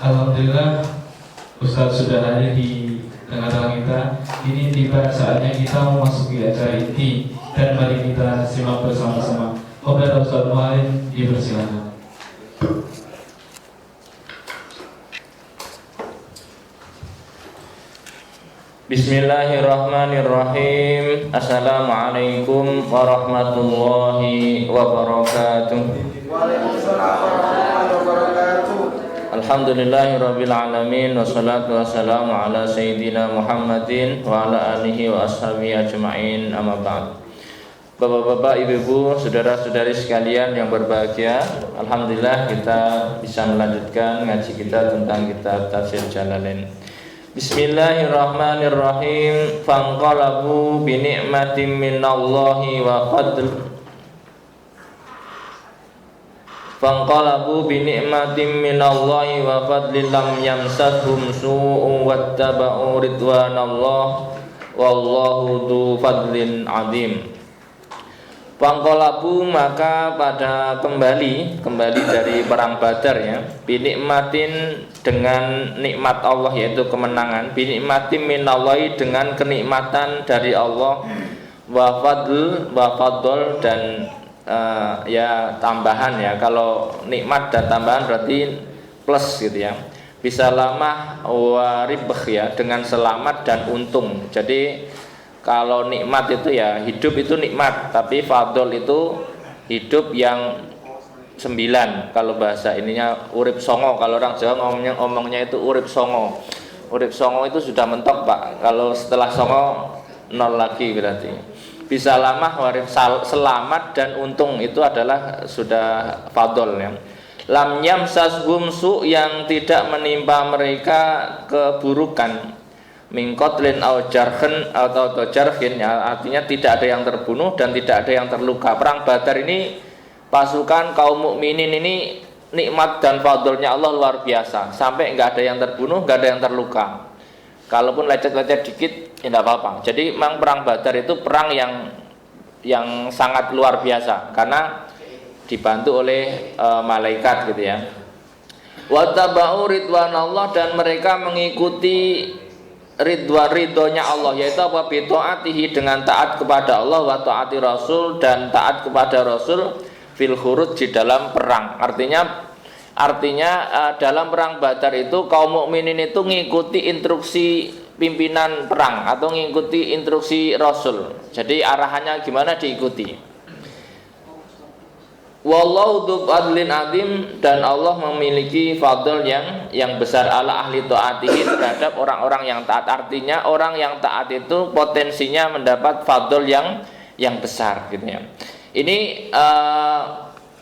Alhamdulillah Ustadz sudah hadir di tengah-tengah kita. Ini tiba saatnya kita memasuki acara inti, dan mari kita simak bersama-sama. Kepada Ustadz Muhammad dipersilakan. Bismillahirrahmanirrahim. Assalamualaikum warahmatullahi wabarakatuh. Waalaikumsalam warahmatullahi wabarakatuh. Alhamdulillahirabbil alamin, wassalatu wassalamu ala sayyidina Muhammadin wa ala alihi wa ashabihi ajma'in, amma ba'd. Bapak-bapak, ibu-ibu, saudara-saudari sekalian yang berbahagia, alhamdulillah kita bisa melanjutkan ngaji kita tentang kitab Tafsir Jalalain. Bismillahirrahmanirrahim. Fanqalabu bi ni'matin minallahi wa fadl. Fanqalabu bi ni'matin minallahi wa fadlin lam yamsashum su'un wattaba'u ridwanallah wallahu dzu fadlin 'adzim. Pangkolabu, maka pada kembali dari perang Badar ya, binikmatin dengan nikmat Allah yaitu kemenangan, binikmatin minallahi dengan kenikmatan dari Allah, wa fadl dan ya tambahan ya, kalau nikmat dan tambahan berarti plus gitu ya, bisa lamah wa ribh ya, dengan selamat dan untung. Jadi kalau nikmat itu ya hidup itu nikmat, tapi fadl itu hidup yang 9. Kalau bahasa ininya urip songo, kalau orang Jawa ngomongnya itu urip songo. Urip songo itu sudah mentok Pak. Kalau setelah songo 0 lagi berarti. Bisa lama warif selamat dan untung, itu adalah sudah fadl ya. Lam yamsashum su, yang tidak menimpa mereka keburukan. Mingkotlin au jarhin atau jarhin ya, artinya tidak ada yang terbunuh dan tidak ada yang terluka. Perang Badar ini pasukan kaum mukminin ini nikmat dan fadlnya Allah luar biasa, sampai nggak ada yang terbunuh, nggak ada yang terluka. Kalaupun lecet-lecet dikit ya tidak apa-apa. Jadi memang perang Badar itu perang yang sangat luar biasa karena dibantu oleh malaikat gitu ya. Wa tabau ridwanallah, dan mereka mengikuti ridhonya Allah, yaitu apa? Bi taatihi, dengan taat kepada Allah, wa taati Rasul, dan taat kepada Rasul, fil khuruj, di dalam perang. Artinya dalam perang Badar itu kaum mukminin itu ngikuti instruksi pimpinan perang atau ngikuti instruksi Rasul. Jadi arahannya gimana diikuti. Wallahu dzu fadlin 'adzim, dan Allah memiliki fadl yang besar ala ahli taatihi, terhadap orang-orang yang taat. Artinya orang yang taat itu potensinya mendapat fadl yang besar gitu ya. Ini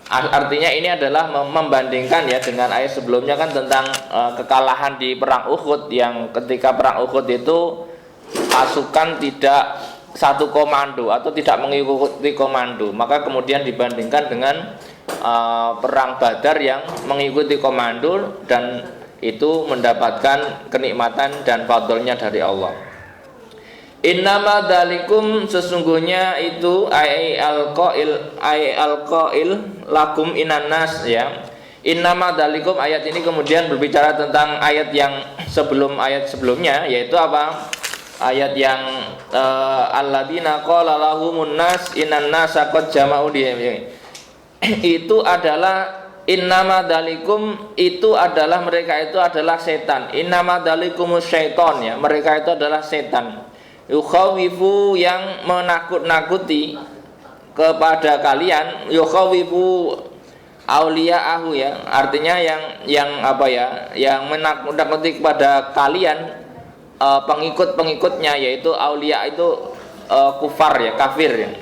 artinya ini adalah membandingkan ya dengan ayat sebelumnya kan tentang kekalahan di perang Uhud, yang ketika perang Uhud itu pasukan tidak satu komando atau tidak mengikuti komando, maka kemudian dibandingkan dengan perang Badar yang mengikuti komando dan itu mendapatkan kenikmatan dan fadlnya dari Allah. Innama dzalikum, sesungguhnya itu ai alqail lakum inannas ya. Innama dzalikum, ayat ini kemudian berbicara tentang ayat yang ayat sebelumnya, yaitu apa? Ayat yang alladzina qala lahumun nas innan nasa qad jama'u itu adalah innama dzalikum, itu adalah mereka itu adalah setan. Innama dzalikumus syaiton ya, mereka itu adalah setan. Yukhawifu, yang menakut-nakuti kepada kalian, yukhawifu auliya'ahu ya, artinya yang apa ya, yang menakut-nakuti kepada kalian pengikut-pengikutnya, yaitu aulia itu kufar ya, kafir ya.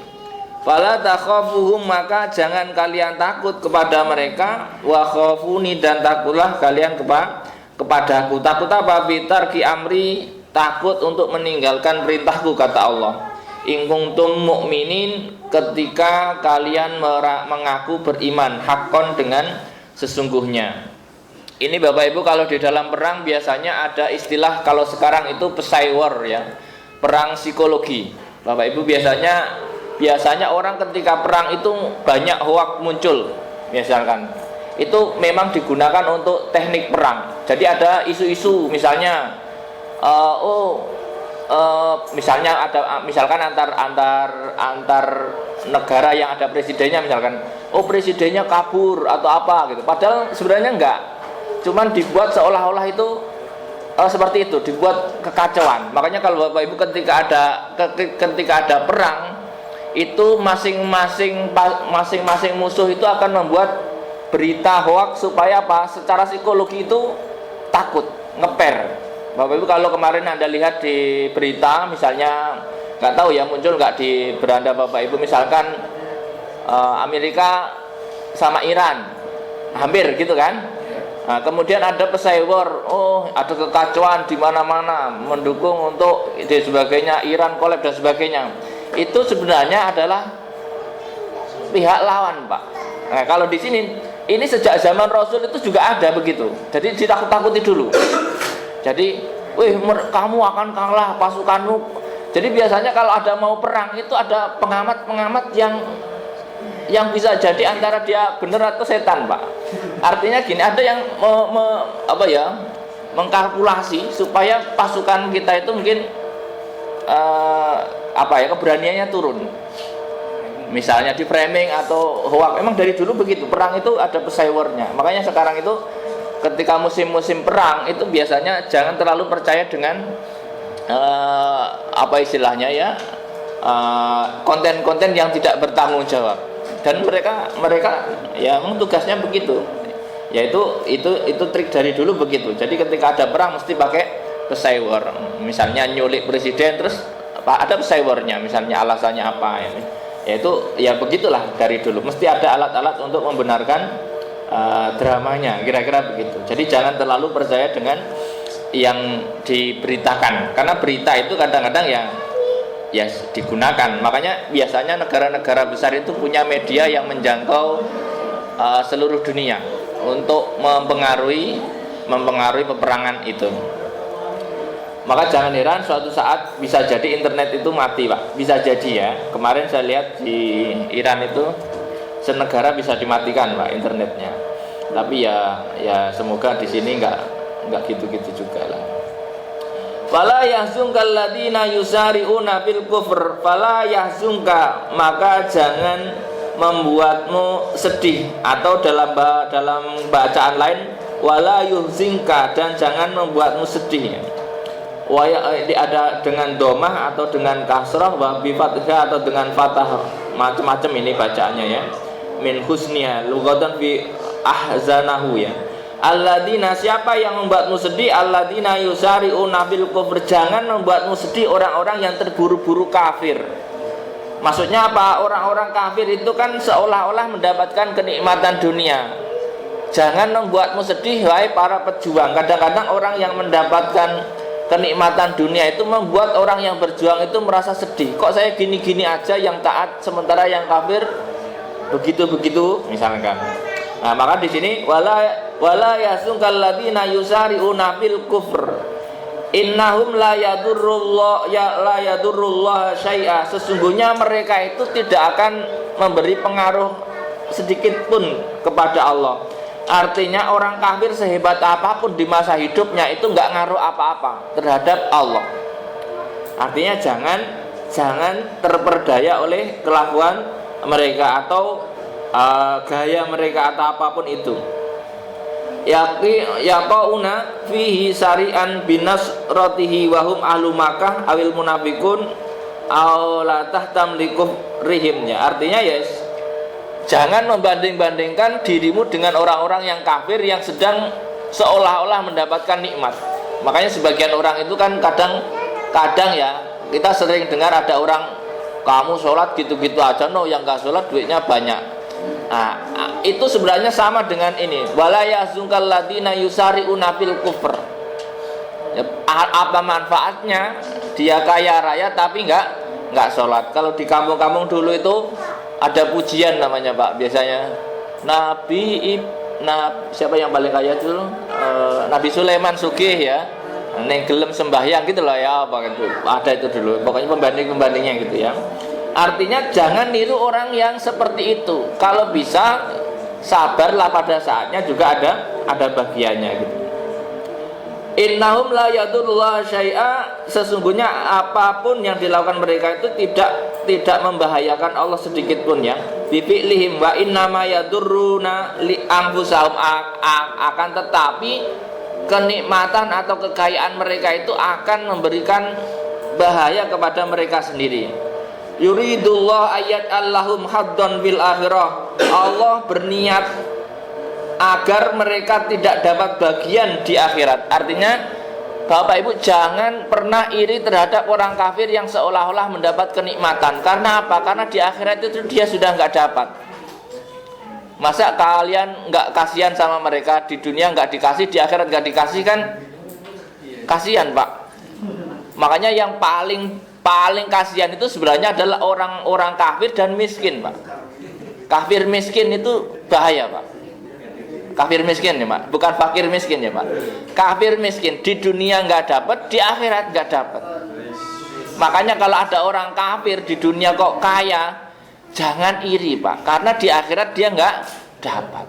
Fala takhafuhum, maka jangan kalian takut kepada mereka, wa khafuni, dan takutlah kalian kepadaku. Takut apa? Bitarki amri, takut untuk meninggalkan perintahku, kata Allah. In kuntum mu'minin, ketika kalian mengaku beriman, hakon, dengan sesungguhnya. Ini Bapak Ibu, kalau di dalam perang biasanya ada istilah, kalau sekarang itu psy war ya, perang psikologi. Bapak Ibu, biasanya orang ketika perang itu banyak hoak muncul. Misalkan itu memang digunakan untuk teknik perang. Jadi ada isu-isu misalnya misalnya misalkan antar negara yang ada presidennya, misalkan presidennya kabur atau apa gitu. Padahal sebenarnya enggak. Cuman dibuat seolah-olah itu seperti itu, dibuat kekacauan. Makanya kalau Bapak Ibu ketika ada perang itu masing-masing musuh itu akan membuat berita hoax supaya apa? Secara psikologi itu takut, ngeper. Bapak Ibu kalau kemarin Anda lihat di berita misalnya, nggak tahu ya muncul nggak di beranda Bapak Ibu, misalkan Amerika sama Iran hampir gitu kan. Nah, kemudian ada pesawar, ada kekacauan di mana-mana mendukung untuk dan sebagainya, Iran kolab dan sebagainya. Itu sebenarnya adalah pihak lawan, Pak. Nah, kalau di sini ini sejak zaman Rasul itu juga ada begitu. Jadi ditakut-takuti dulu. Jadi, kamu akan kalah pasukanmu. Jadi biasanya kalau ada mau perang itu ada pengamat-pengamat yang bisa jadi antara dia benar atau setan, Pak. Artinya gini, ada yang mengkalkulasi supaya pasukan kita itu mungkin keberaniannya turun. Misalnya di framing atau hoax. Memang dari dulu begitu. Perang itu ada pesawurnya. Makanya sekarang itu ketika musim-musim perang itu biasanya jangan terlalu percaya dengan konten-konten yang tidak bertanggung jawab. Dan mereka ya memang tugasnya begitu. Yaitu itu trik dari dulu begitu. Jadi ketika ada perang mesti pakai pesawar. Misalnya nyulik presiden terus ada pesawurnya, misalnya alasannya apa ini. Yaitu ya begitulah dari dulu. Mesti ada alat-alat untuk membenarkan dramanya, kira-kira begitu. Jadi jangan terlalu percaya dengan yang diberitakan, karena berita itu kadang-kadang ya digunakan. Makanya biasanya negara-negara besar itu punya media yang menjangkau seluruh dunia untuk mempengaruhi peperangan itu. Maka jangan heran suatu saat bisa jadi internet itu mati, Pak. Bisa jadi ya. Kemarin saya lihat di Iran itu senegara bisa dimatikan, Pak, internetnya. Tapi ya semoga di sini enggak gitu-gitu juga lah. Fala yahzunka alladziina yusari'una fil kufr, fala yahzunka, maka jangan membuatmu sedih, atau dalam bacaan lain wala yuhzinka, dan jangan membuatmu sedih. Ada dengan domah atau dengan kasrah, wa bi fathah atau dengan fathah, macam-macam ini bacaannya ya. Min husniha lughatan fi ahzanahu ya. Alladzina, siapa yang membuatmu sedih? Alladzina yusari'una fil kufr, jangan membuatmu sedih orang-orang yang terburu-buru kafir. Maksudnya apa? Orang-orang kafir itu kan seolah-olah mendapatkan kenikmatan dunia. Jangan membuatmu sedih wahai para pejuang. Kadang-kadang orang yang mendapatkan kenikmatan dunia itu membuat orang yang berjuang itu merasa sedih. Kok saya gini-gini aja yang taat, sementara yang kafir begitu-begitu misalkan. Nah, maka di sini wala yasungkal ladzina yusari'una fil kufr innahum la yadurrullah syai'a, sesungguhnya mereka itu tidak akan memberi pengaruh sedikit pun kepada Allah. Artinya orang kafir sehebat apapun di masa hidupnya itu nggak ngaruh apa-apa terhadap Allah. Artinya jangan terperdaya oleh kelakuan mereka atau gaya mereka atau apapun itu. Yaqauna fihi sari'an binasratihi wa hum ahlu Makkah awil munafiqun aw la tahtamliku rihimnya. Artinya yes, jangan membanding-bandingkan dirimu dengan orang-orang yang kafir yang sedang seolah-olah mendapatkan nikmat. Makanya sebagian orang itu kan kadang ya, kita sering dengar ada orang, kamu sholat gitu-gitu aja, yang gak sholat duitnya banyak. Nah, itu sebenarnya sama dengan ini. Wala yahzunka alladziina yusari'una fil kufr. Apa manfaatnya dia kaya raya tapi nggak sholat? Kalau di kampung-kampung dulu itu ada pujian namanya, Pak, biasanya siapa yang paling kaya itu? Nabi Sulaiman sugih ya, neng gelem sembahyang gitu loh ya, apa gitu. Ada itu dulu. Pokoknya pembanding-pembandingnya gitu ya. Artinya jangan niru orang yang seperti itu. Kalau bisa sabarlah pada saatnya juga ada bagiannya gitu. Innahum la yadurullah syai'a, sesungguhnya apapun yang dilakukan mereka itu tidak membahayakan Allah sedikit pun ya. Bi fi'lihim wa innama yadurruna li anfusahum, akan tetapi kenikmatan atau kekayaan mereka itu akan memberikan bahaya kepada mereka sendiri. Yuridullah ayat allahum haddon bil akhirah, Allah berniat agar mereka tidak dapat bagian di akhirat. Artinya Bapak Ibu jangan pernah iri terhadap orang kafir yang seolah-olah mendapat kenikmatan. Karena apa? Karena di akhirat itu dia sudah nggak dapat. Masa kalian nggak kasihan sama mereka? Di dunia nggak dikasih, di akhirat nggak dikasih, kan kasihan Pak. Makanya yang paling kasihan itu sebenarnya adalah orang-orang kafir dan miskin Pak. Kafir miskin itu bahaya Pak. Kafir miskin ya Pak, bukan fakir miskin ya Pak. Kafir miskin di dunia nggak dapat, di akhirat nggak dapat. Makanya kalau ada orang kafir di dunia kok kaya, jangan iri Pak, karena di akhirat dia nggak dapat.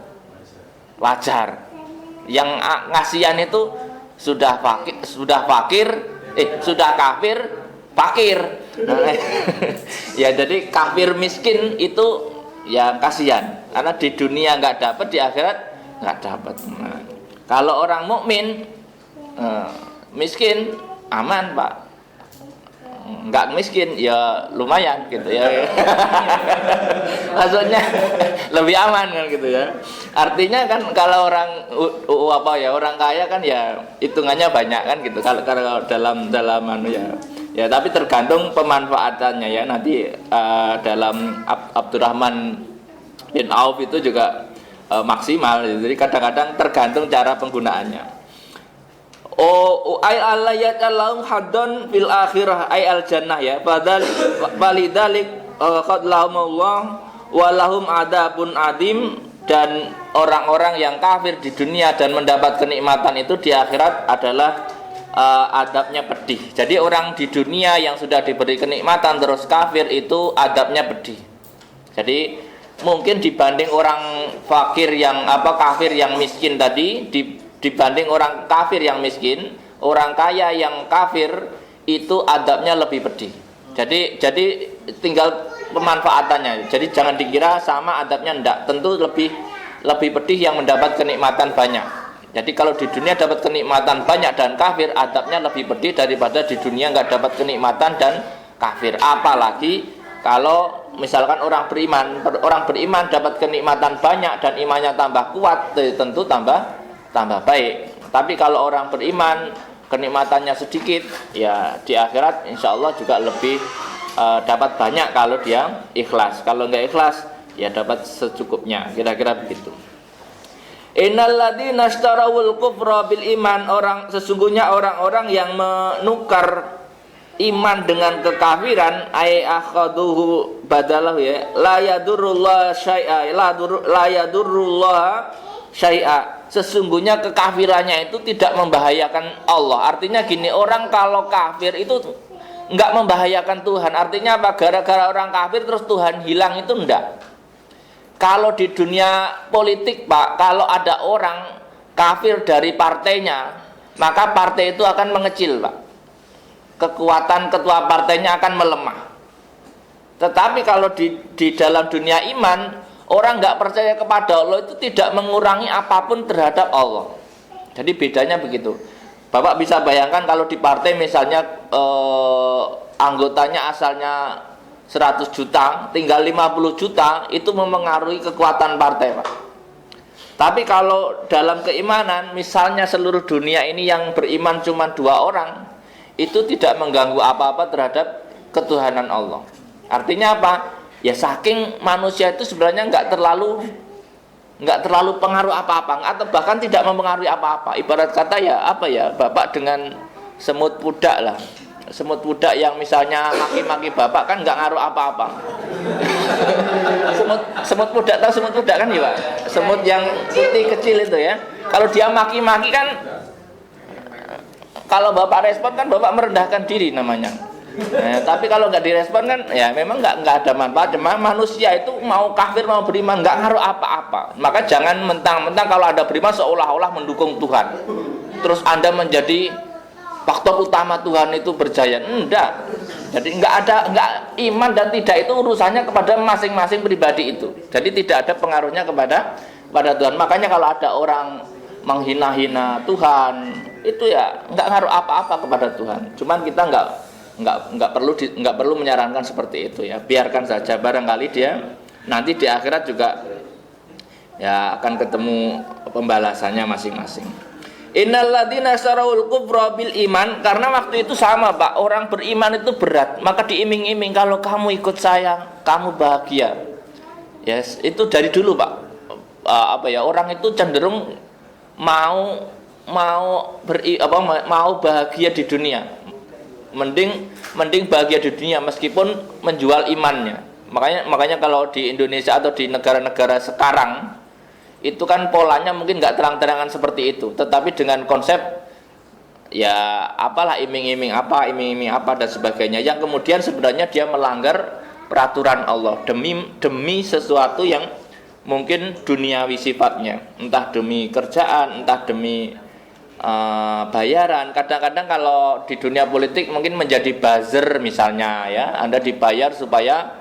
Wajar. Yang ngasihan itu sudah kafir, fakir. Nah, ya jadi kafir miskin itu ya kasihan, karena di dunia nggak dapat, di akhirat nggak dapat. Nah, kalau orang mukmin miskin aman Pak, nggak miskin ya lumayan gitu ya. Maksudnya lebih aman kan gitu ya. Artinya kan kalau orang kaya kan ya hitungannya banyak kan gitu. Kalau dalam ya tapi tergantung pemanfaatannya ya. Nanti dalam Abdurrahman bin Auf itu juga maksimal. Jadi kadang-kadang tergantung cara penggunaannya. Ay alayat lahum haddon fil akhirah ay al jannah ya. Balidalik qad lahumullah wa lahum adabun adim, dan orang-orang yang kafir di dunia dan mendapat kenikmatan itu di akhirat adalah adabnya pedih. Jadi orang di dunia yang sudah diberi kenikmatan terus kafir itu adabnya pedih. Jadi mungkin dibanding orang kafir yang miskin tadi, dibanding orang kafir yang miskin, orang kaya yang kafir itu adabnya lebih pedih. Jadi tinggal pemanfaatannya. Jadi jangan dikira sama adabnya, enggak. Tentu lebih pedih yang mendapat kenikmatan banyak. Jadi kalau di dunia dapat kenikmatan banyak dan kafir, adabnya lebih pedih daripada di dunia nggak dapat kenikmatan dan kafir. Apalagi kalau misalkan orang beriman dapat kenikmatan banyak dan imannya tambah kuat, tentu tambah baik. Tapi kalau orang beriman kenikmatannya sedikit, ya di akhirat insya Allah juga lebih dapat banyak kalau dia ikhlas. Kalau nggak ikhlas ya dapat secukupnya, kira-kira begitu. Innal ladzina ishtarawul kufra bil iman, sesungguhnya orang-orang yang menukar iman dengan kekafiran, ay akhaduhu badalahu ya, la yadurullah syai'a, la yadurullah syai'a. Sesungguhnya kekafirannya itu tidak membahayakan Allah. Artinya gini, orang kalau kafir itu enggak membahayakan Tuhan. Artinya apa? Gara-gara orang kafir terus Tuhan hilang itu enggak. Kalau di dunia politik Pak, kalau ada orang kafir dari partainya, maka partai itu akan mengecil Pak. Kekuatan ketua partainya akan melemah. Tetapi kalau di dalam dunia iman, orang nggak percaya kepada Allah itu tidak mengurangi apapun terhadap Allah. Jadi bedanya begitu. Bapak bisa bayangkan kalau di partai misalnya anggotanya asalnya 100 juta, tinggal 50 juta, itu mempengaruhi kekuatan partai Pak. Tapi kalau dalam keimanan, misalnya seluruh dunia ini yang beriman cuma 2 orang, itu tidak mengganggu apa-apa terhadap ketuhanan Allah. Artinya apa? Ya saking manusia itu sebenarnya nggak terlalu pengaruh apa-apa, atau bahkan tidak mempengaruhi apa-apa. Ibarat kata ya apa ya, Bapak dengan semut pudak lah. Semut pudak yang misalnya maki-maki Bapak kan nggak ngaruh apa-apa. semut pudak, tahu semut pudak kan ya Pak? Semut yang putih kecil itu ya. Kalau dia maki-maki kan, kalau Bapak respon kan Bapak merendahkan diri namanya. Tapi kalau nggak direspon kan ya memang nggak ada manfaat. Cuma manusia itu mau kafir mau beriman nggak ngaruh apa-apa. Maka jangan mentang-mentang kalau ada beriman seolah-olah mendukung Tuhan. Terus Anda menjadi faktor utama Tuhan itu berjaya. Enggak. Jadi nggak iman dan tidak itu urusannya kepada masing-masing pribadi itu. Jadi tidak ada pengaruhnya kepada Tuhan. Makanya kalau ada orang menghina-hina Tuhan itu ya nggak ngaruh apa-apa kepada Tuhan. Cuman kita nggak perlu menyarankan seperti itu ya. Biarkan saja, barangkali dia nanti di akhirat juga ya akan ketemu pembalasannya masing-masing. Innal ladzina syara'ul kufra bil iman, karena waktu itu sama Pak, orang beriman itu berat, maka diiming-iming kalau kamu ikut saya, kamu bahagia. Yes, itu dari dulu Pak. Orang itu cenderung mau bahagia di dunia. Mending bahagia di dunia meskipun menjual imannya. Makanya kalau di Indonesia atau di negara-negara sekarang itu kan polanya mungkin nggak terang-terangan seperti itu, tetapi dengan konsep ya apalah iming-iming apa dan sebagainya, yang kemudian sebenarnya dia melanggar peraturan Allah demi sesuatu yang mungkin duniawi sifatnya, entah demi kerjaan, entah demi bayaran. Kadang-kadang kalau di dunia politik mungkin menjadi buzzer misalnya ya, Anda dibayar supaya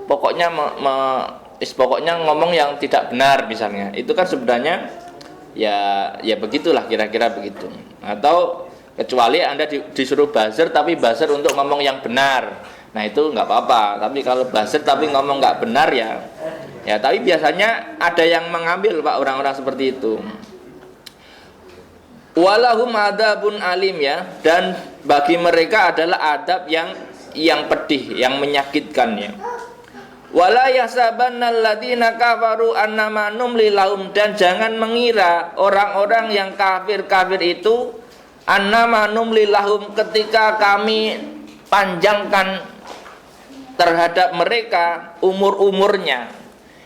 pokoknya pokoknya ngomong yang tidak benar misalnya, itu kan sebenarnya ya begitulah, kira-kira begitu. Atau kecuali Anda disuruh buzzer tapi buzzer untuk ngomong yang benar, nah itu nggak apa-apa. Tapi kalau buzzer tapi ngomong nggak benar ya tapi biasanya ada yang mengambil Pak, orang-orang seperti itu. Walahum adabun alim ya, dan bagi mereka adalah adab yang pedih, yang menyakitkan ya. Wala yasabannal ladzina kafaru annama numli lahum, dan jangan mengira orang-orang yang kafir itu annama numli lahum, ketika kami panjangkan terhadap mereka umurnya.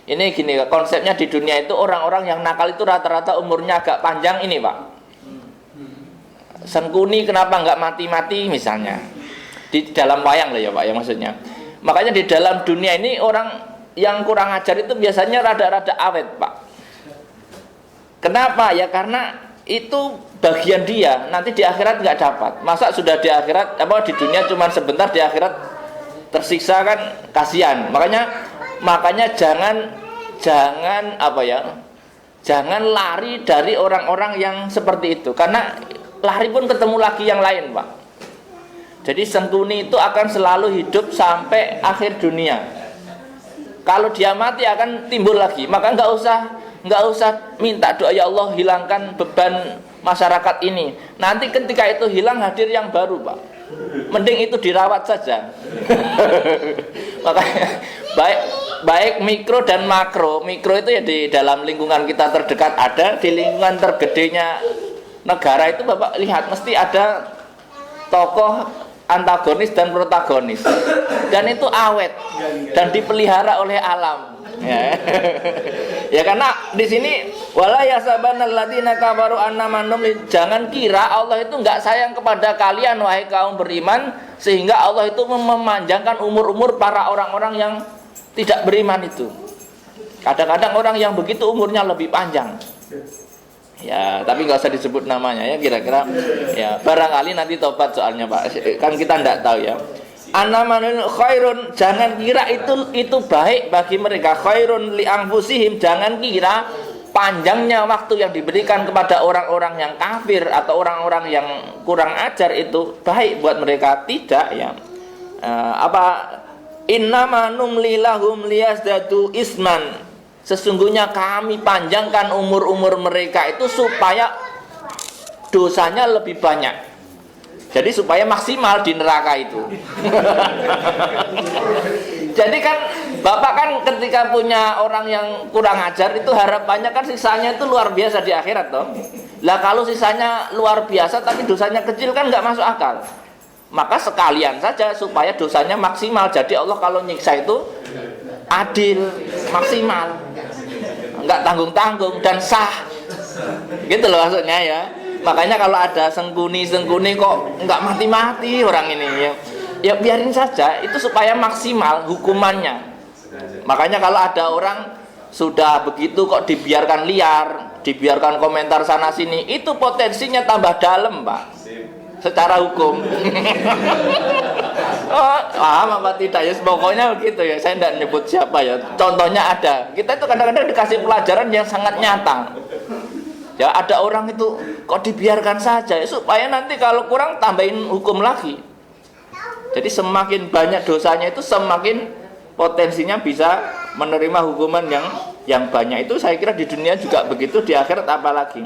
Ini gini, konsepnya di dunia itu orang-orang yang nakal itu rata-rata umurnya agak panjang ini Pak. Sengkuni kenapa nggak mati-mati misalnya di dalam wayang lah ya Pak ya maksudnya. Makanya di dalam dunia ini orang yang kurang ajar itu biasanya rada-rada awet Pak. Kenapa? Ya karena itu bagian dia, nanti di akhirat nggak dapat. Masa sudah di akhirat, di dunia cuma sebentar, di akhirat tersiksa kan kasihan. Makanya jangan jangan lari dari orang-orang yang seperti itu, karena lari pun ketemu lagi yang lain Pak. Jadi sengkuni itu akan selalu hidup sampai akhir dunia. Kalau dia mati akan timbul lagi. Maka nggak usah minta doa, ya Allah hilangkan beban masyarakat ini. Nanti ketika itu hilang hadir yang baru Pak. Mending itu dirawat saja. Makanya baik mikro dan makro. Mikro itu ya di dalam lingkungan kita terdekat ada, di lingkungan tergedenya negara itu Bapak lihat mesti ada tokoh antagonis dan protagonis, dan itu awet dan dipelihara oleh alam ya. Ya karena di sini wala yasabanal ladzina kafaru annama numli, jangan kira Allah itu enggak sayang kepada kalian wahai kaum beriman, sehingga Allah itu memanjangkan umur-umur para orang-orang yang tidak beriman itu. Kadang-kadang orang yang begitu umurnya lebih panjang ya, tapi nggak usah disebut namanya ya, kira-kira ya barangkali nanti tobat soalnya Pak, kan kita nggak tahu ya. Anamanul khairun, jangan kira itu baik bagi mereka. Khairun li anfusihim, jangan kira panjangnya waktu yang diberikan kepada orang-orang yang kafir atau orang-orang yang kurang ajar itu baik buat mereka, tidak ya. Innama numli lahum liyazdadu isman, sesungguhnya kami panjangkan umur-umur mereka itu supaya dosanya lebih banyak. Jadi supaya maksimal di neraka itu. Jadi kan Bapak kan ketika punya orang yang kurang ajar itu harapannya kan sisanya itu luar biasa di akhirat toh. Lah kalau sisanya luar biasa tapi dosanya kecil kan nggak masuk akal. Maka sekalian saja supaya dosanya maksimal. Jadi Allah kalau nyiksa itu adil, maksimal, nggak tanggung-tanggung dan sah, gitu loh maksudnya ya. Makanya kalau ada sengkuni kok nggak mati-mati orang ini ya. ya biarin saja, itu supaya maksimal hukumannya. Makanya kalau ada orang sudah begitu kok dibiarkan liar, dibiarkan komentar sana sini, itu potensinya tambah dalam, Pak, secara hukum. Oh, paham apa tidak ya? Pokoknya begitu ya. Saya tidak nyebut siapa ya. Contohnya ada. Kita itu kadang-kadang dikasih pelajaran yang sangat nyata. Ya, ada orang itu kok dibiarkan saja ya, supaya nanti kalau kurang tambahin hukum lagi. Jadi semakin banyak dosanya itu semakin potensinya bisa menerima hukuman yang banyak. Itu saya kira di dunia juga begitu, di akhirat apalagi.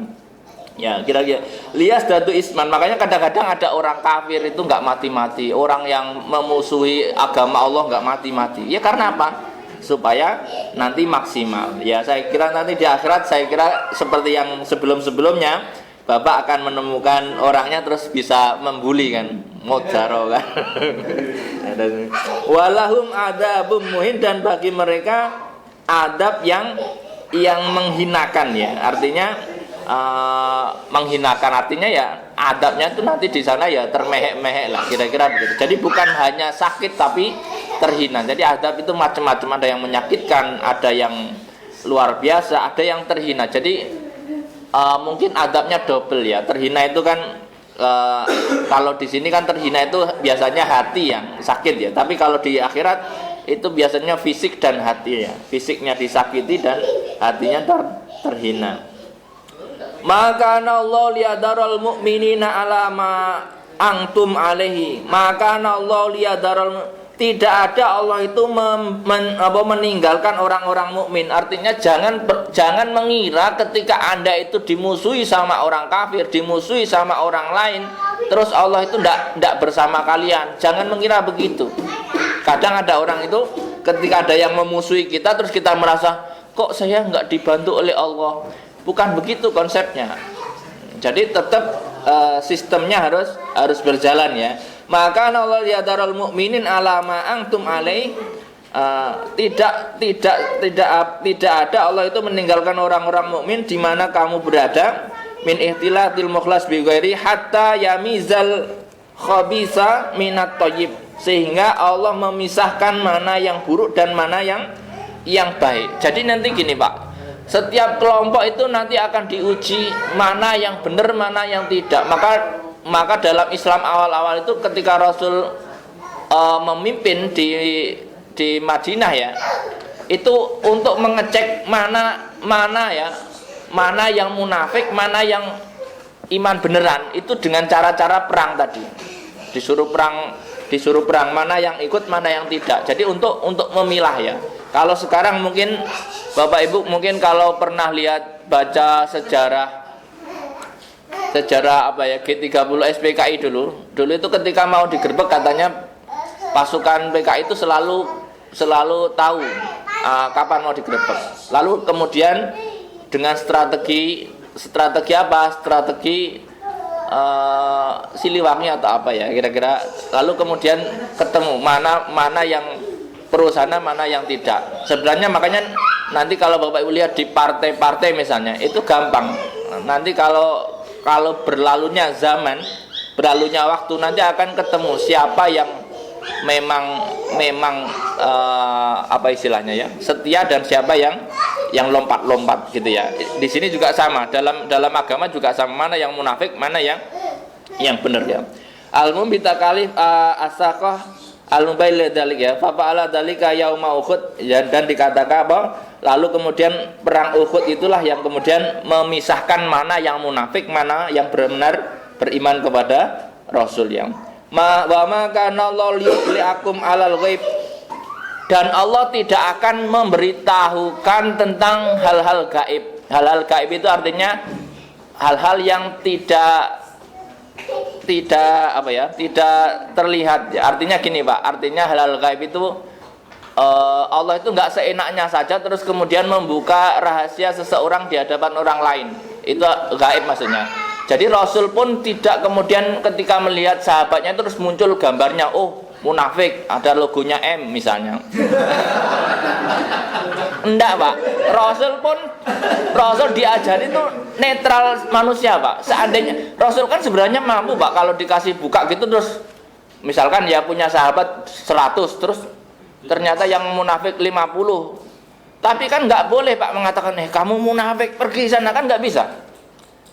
Ya, kira-kira lias datu isman. Makanya kadang-kadang ada orang kafir itu nggak mati-mati, orang yang memusuhi agama Allah nggak mati-mati. Ya karena apa? Supaya nanti maksimal. Ya, saya kira nanti di akhirat, saya kira seperti yang sebelum-sebelumnya, Bapak akan menemukan orangnya terus bisa membuli kan, mojaro kan. Walahum adabum muhin, dan bagi mereka adab yang menghinakan ya. Artinya menghinakan, artinya ya adabnya itu nanti di sana ya termehek-mehek lah, kira-kira begitu. Jadi bukan hanya sakit tapi terhina. Jadi adab itu macam-macam, ada yang menyakitkan, ada yang luar biasa, ada yang terhina. Jadi mungkin adabnya double ya. Terhina itu kan kalau di sini kan terhina itu biasanya hati yang sakit ya. Tapi kalau di akhirat itu biasanya fisik dan hati ya. Fisiknya disakiti dan hatinya terhina. Maka Allah liyadarul mu'minina ala ma antum alaihi. Maka Allah liyadarul, tidak ada Allah itu meninggalkan orang-orang mukmin. Artinya jangan mengira ketika Anda itu dimusuhi sama orang kafir, dimusuhi sama orang lain, terus Allah itu tidak bersama kalian. Jangan mengira begitu. Kadang ada orang itu ketika ada yang memusuhi kita, terus kita merasa kok saya nggak dibantu oleh Allah. Bukan begitu konsepnya. Jadi tetap sistemnya harus berjalan ya. Maka Allah liyadarul mu'minin ala ma antum alaih. Tidak ada Allah itu meninggalkan orang-orang mukmin di mana kamu berada, min ihtilatil mukhlas bi ghairi hatta yamizal khabisa minat thayyib, sehingga Allah memisahkan mana yang buruk dan mana yang baik. Jadi nanti gini Pak, setiap kelompok itu nanti akan diuji mana yang benar, mana yang tidak. Maka dalam Islam awal-awal itu ketika Rasul memimpin di Madinah ya, itu untuk mengecek mana yang munafik, mana yang iman beneran, itu dengan cara-cara perang tadi. Disuruh perang mana yang ikut, mana yang tidak. Jadi untuk memilah ya. Kalau sekarang mungkin Bapak Ibu mungkin kalau pernah baca sejarah apa ya, G30 SPKI dulu itu ketika mau digerebek katanya pasukan PKI itu selalu tahu kapan mau digerebek. Lalu kemudian dengan strategi apa? Strategi Siliwangi atau apa ya kira-kira. Lalu kemudian ketemu mana yang pro sana, mana yang tidak. Sebenarnya makanya nanti kalau Bapak Ibu lihat di partai-partai misalnya itu gampang. Nanti kalau berlalunya zaman, berlalunya waktu, nanti akan ketemu siapa yang memang apa istilahnya ya, setia, dan siapa yang lompat-lompat gitu ya. Di sini juga sama, dalam agama juga sama, mana yang munafik, mana yang benar ya. Al-mum bitakalif asaqah al-mubail dzalik ya, fa fa'ala dzalika yauma Uhud, dan dikatakan apa? Lalu kemudian perang Uhud itulah yang kemudian memisahkan mana yang munafik, mana yang benar-benar beriman kepada Rasul yang wa ma kana Allah li'akum 'alal ghaib, dan Allah tidak akan memberitahukan tentang hal-hal gaib. Hal-hal gaib itu artinya hal-hal yang tidak apa ya, tidak terlihat. Artinya gini Pak, artinya hal-hal gaib itu Allah itu nggak seenaknya saja terus kemudian membuka rahasia seseorang di hadapan orang lain. Itu gaib maksudnya. Jadi Rasul pun tidak kemudian ketika melihat sahabatnya terus muncul gambarnya, oh munafik, ada logonya M misalnya. Enggak Pak, Rasul diajari itu netral manusia Pak. Seandainya Rasul kan sebenarnya mampu Pak, kalau dikasih buka gitu terus misalkan ya punya sahabat 100, terus ternyata yang munafik 50. Tapi kan nggak boleh Pak mengatakan kamu munafik, pergi sana, kan nggak bisa.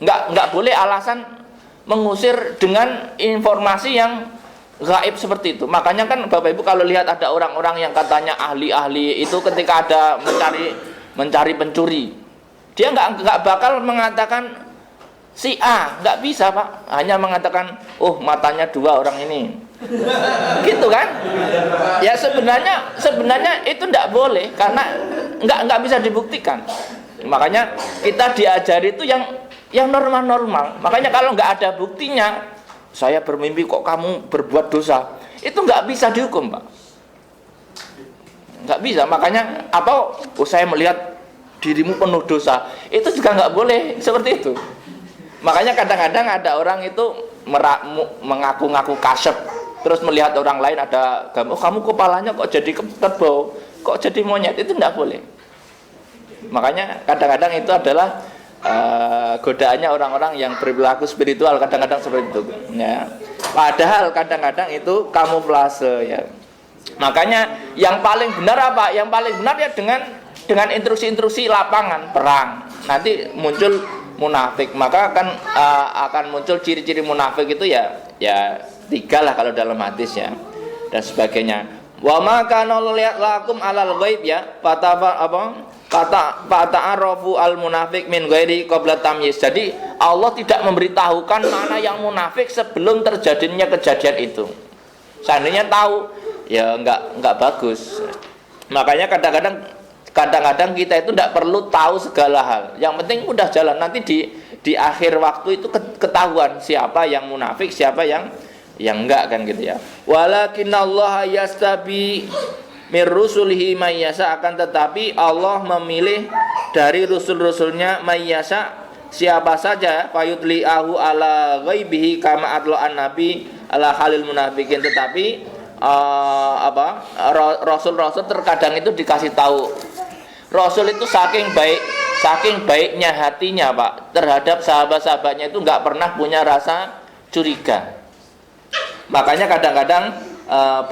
Nggak boleh alasan mengusir dengan informasi yang gaib seperti itu. Makanya kan Bapak Ibu kalau lihat ada orang-orang yang katanya ahli-ahli itu, ketika ada mencari pencuri, dia nggak bakal mengatakan si A, nggak bisa Pak, hanya mengatakan oh matanya 2 orang ini, gitu kan? Ya sebenarnya itu nggak boleh, karena nggak bisa dibuktikan. Makanya kita diajari itu yang normal-normal. Makanya kalau nggak ada buktinya, saya bermimpi kok kamu berbuat dosa, itu nggak bisa dihukum Pak, nggak bisa. Makanya apa? Oh saya melihat dirimu penuh dosa, itu juga nggak boleh seperti itu. Makanya kadang-kadang ada orang itu mengaku-ngaku kasyaf, terus melihat orang lain ada gambar, oh kamu kepalanya kok jadi kerbau, kok jadi monyet, itu tidak boleh. Makanya kadang-kadang itu adalah godaannya orang-orang yang berperilaku spiritual, kadang-kadang seperti itu ya. Padahal kadang-kadang itu kamuflase ya. Makanya yang paling benar apa? Yang paling benar ya dengan instruksi-instruksi lapangan perang. Nanti muncul munafik, maka akan muncul ciri-ciri munafik itu ya 3 lah kalau dalam hadis ya, dan sebagainya. Wa ma kana lakum alal ghaib ya, fata'arafu al munafik min ghairi qabla tamyiz. Jadi Allah tidak memberitahukan mana yang munafik sebelum terjadinya kejadian itu. Seandainya tahu ya enggak bagus. Makanya kadang-kadang kita itu tidak perlu tahu segala hal. Yang penting udah jalan, nanti di akhir waktu itu ketahuan siapa yang munafik, siapa yang enggak, kan gitu ya. Walakinallaha yastabi mir rusulihi mayyasa, akan tetapi Allah memilih dari rusul-rusulnya mayyasa siapa saja, fayutli'ahu ala ghaibihi kama adla'an nabi ala halil munafikin. Tetapi rasul-rasul terkadang itu dikasih tahu. Rasul itu saking baiknya hatinya Pak terhadap sahabat-sahabatnya, itu nggak pernah punya rasa curiga. Makanya kadang-kadang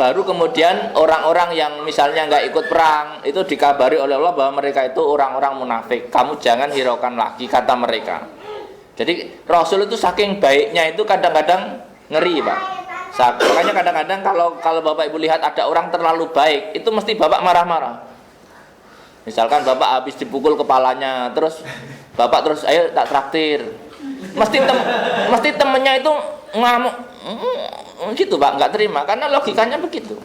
baru kemudian orang-orang yang misalnya nggak ikut perang itu dikabari oleh Allah bahwa mereka itu orang-orang munafik, kamu jangan hiraukan lagi, kata mereka. Jadi Rasul itu saking baiknya itu kadang-kadang ngeri Pak. Makanya kadang-kadang kalau Bapak Ibu lihat ada orang terlalu baik, itu mesti Bapak marah-marah. Misalkan Bapak habis dipukul kepalanya, terus Bapak terus ayo tak traktir, mesti temennya itu ngamuk gitu Pak, nggak terima, karena logikanya begitu.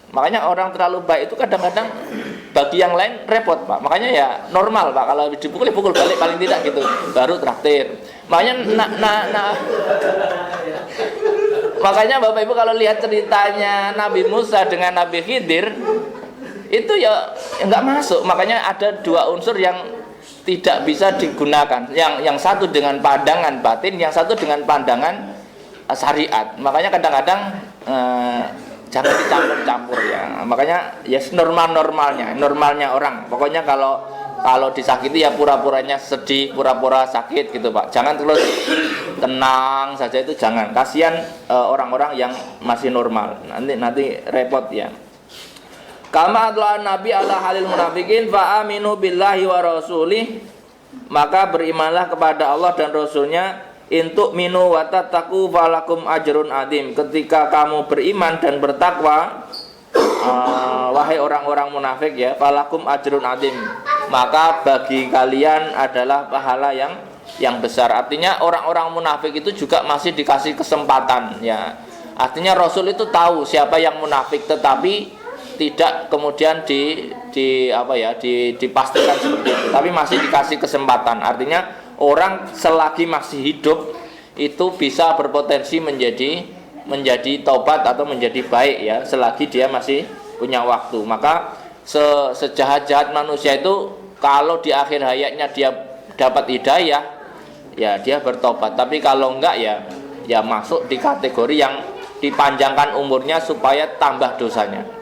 Makanya orang terlalu baik itu kadang-kadang bagi yang lain repot Pak. Makanya ya normal Pak, kalau habis dipukul ya pukul balik paling tidak gitu, baru traktir. Makanya Bapak Ibu kalau lihat ceritanya Nabi Musa dengan Nabi Khidir, itu ya enggak masuk. Makanya ada 2 unsur yang tidak bisa digunakan. Yang satu dengan pandangan batin, yang satu dengan pandangan syariat. Makanya kadang-kadang jangan dicampur-campur ya. Makanya ya normalnya orang. Pokoknya kalau disakiti ya pura-puranya sedih, pura-pura sakit gitu Pak. Jangan terus tenang saja, itu jangan. Kasihan orang-orang yang masih normal. Nanti repot ya. Kama adla'an nabi ala halil munafikin fa aminu billahi wa rasulih, maka berimanlah kepada Allah dan Rasulnya, intuk minu wa tattaqu falakum ajrun adim. Ketika kamu beriman dan bertakwa, wahai orang-orang munafik ya, falakum ajrun adim, maka bagi kalian adalah pahala yang besar. Artinya orang-orang munafik itu juga masih dikasih kesempatan ya. Artinya Rasul itu tahu siapa yang munafik, tetapi tidak kemudian dipastikan seperti itu, tapi masih dikasih kesempatan. Artinya orang selagi masih hidup itu bisa berpotensi menjadi taubat atau menjadi baik ya, selagi dia masih punya waktu. Maka sejahat-jahat manusia itu kalau di akhir hayatnya dia dapat hidayah ya dia bertobat, tapi kalau enggak ya masuk di kategori yang dipanjangkan umurnya supaya tambah dosanya.